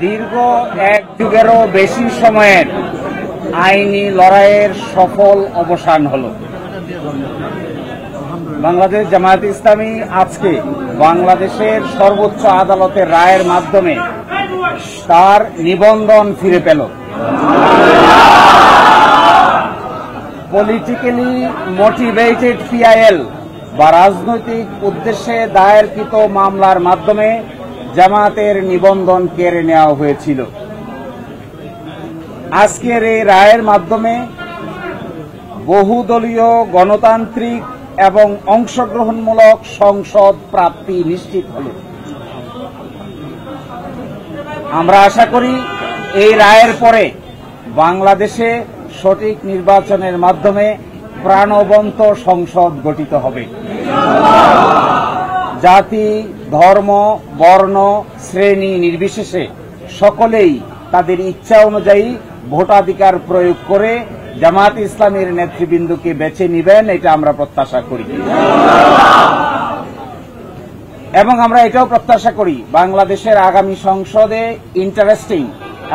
দীর্ঘ এক যুগেরও বেশি সময়ের আইনি লড়াইয়ের সফল অবসান হল। বাংলাদেশ জামায়াতে ইসলামী আজকে বাংলাদেশের সর্বোচ্চ আদালতের রায়ের মাধ্যমে তার নিবন্ধন ফিরে পেল। পলিটিক্যালি মোটিভেটেড পিআইএল বা রাজনৈতিক উদ্দেশ্যে দায়েরকৃত মামলার মাধ্যমে জামায়াতের নিবন্ধন কেড়ে নেওয়া হয়েছিল। আজকের এই রায়ের মাধ্যমে বহুদলীয় গণতান্ত্রিক এবং অংশগ্রহণমূলক সংসদ প্রাপ্তি নিশ্চিত হল। আমরা আশা করি এই রায়ের পরে বাংলাদেশে সঠিক নির্বাচনের মাধ্যমে প্রাণবন্ত সংসদ গঠিত হবে। জাতি, ধর্ম, বর্ণ, শ্রেণী নির্বিশেষে সকলেই তাদের ইচ্ছা অনুযায়ী ভোটাধিকার প্রয়োগ করে জামায়াতে ইসলামীর নেতৃবৃন্দকে বেছে নেবেন, এটা আমরা প্রত্যাশা করি। এবং আমরা এটাও প্রত্যাশা করি বাংলাদেশের আগামী সংসদে ইন্টারেস্টিং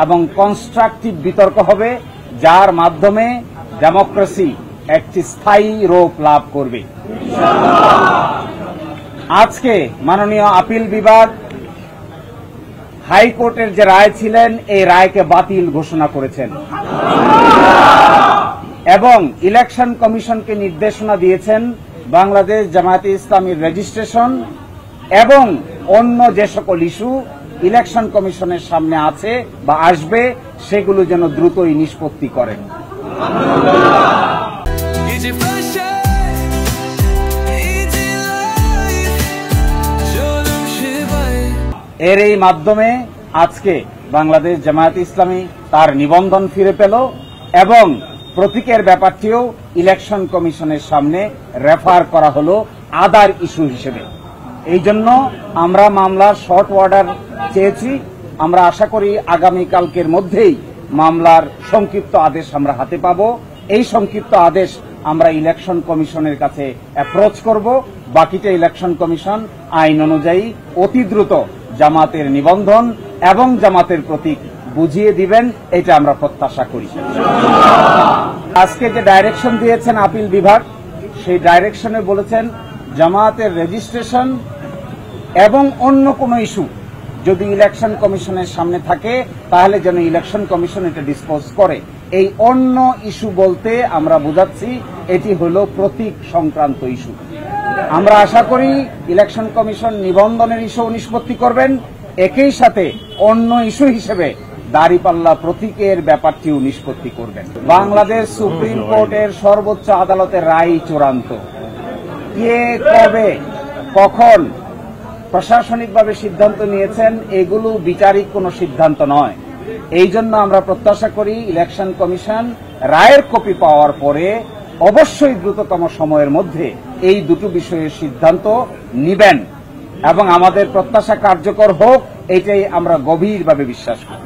এবং কনস্ট্রাকটিভ বিতর্ক হবে, যার মাধ্যমে ডেমোক্রেসি একটি স্থায়ী রূপ লাভ করবে। আজকে মাননীয় আপিল বিভাগ হাইকোর্টের যে রায় ছিলেন এই রায়কে বাতিল ঘোষণা করেছেন এবং ইলেকশন কমিশনকে নির্দেশনা দিয়েছেন বাংলাদেশ জামায়াতে ইসলামীর রেজিস্ট্রেশন এবং অন্য যে সকল ইস্যু ইলেকশন কমিশনের সামনে আছে বা আসবে সেগুলো যেন দ্রুতই নিষ্পত্তি করেন। এর এই মাধ্যমে আজকে বাংলাদেশ জামায়াতে ইসলামী তার নিবন্ধন ফিরে পেল এবং প্রতীকের ব্যাপারটিও ইলেকশন কমিশনের সামনে রেফার করা হলো আদার ইস্যু হিসেবে। এই জন্য আমরা মামলার শর্ট অর্ডার চেয়েছি। আমরা আশা করি আগামীকালকের মধ্যেই মামলার সংক্ষিপ্ত আদেশ আমরা হাতে পাব। এই সংক্ষিপ্ত আদেশ আমরা ইলেকশন কমিশনের কাছে অ্যাপ্রোচ করব। বাকিটা ইলেকশন কমিশন আইন অনুযায়ী অতি দ্রুত জামাতের নিবন্ধন এবং জামাতের প্রতীক বুঝিয়ে দিবেন, এটা আমরা প্রত্যাশা করি। আজকে যে ডাইরেকশন দিয়েছেন আপিল বিভাগ, সেই ডাইরেকশনে বলেছেন জামাতের রেজিস্ট্রেশন এবং অন্য কোনো ইস্যু যদি ইলেকশন কমিশনের সামনে থাকে তাহলে যেন ইলেকশন কমিশন এটা ডিসপোজ করে। এই অন্য ইস্যু বলতে আমরা বোঝাচ্ছি এটি হল প্রতীক সংক্রান্ত ইস্যু। আমরা আশা করি ইলেকশন কমিশন নিবন্ধনের ইস্যু নিষ্পত্তি করবেন, একই সাথে অন্য ইস্যু হিসেবে দাঁড়িপাল্লা প্রতীকের ব্যাপারটিও নিষ্পত্তি করবেন। বাংলাদেশ সুপ্রিম কোর্টের সর্বোচ্চ আদালতের রায় চূড়ান্ত। কে কবে কখন প্রশাসনিকভাবে সিদ্ধান্ত নিয়েছেন এগুলো বিচারিক কোনো সিদ্ধান্ত নয়। এই জন্য আমরা প্রত্যাশা করি ইলেকশন কমিশন রায়ের কপি পাওয়ার পরে অবশ্যই দ্রুততম সময়ের মধ্যে এই দুটো বিষয়ের সিদ্ধান্ত নিবেন এবং আমাদের প্রত্যাশা কার্যকর হোক, এটাই আমরা গভীরভাবে বিশ্বাস করি।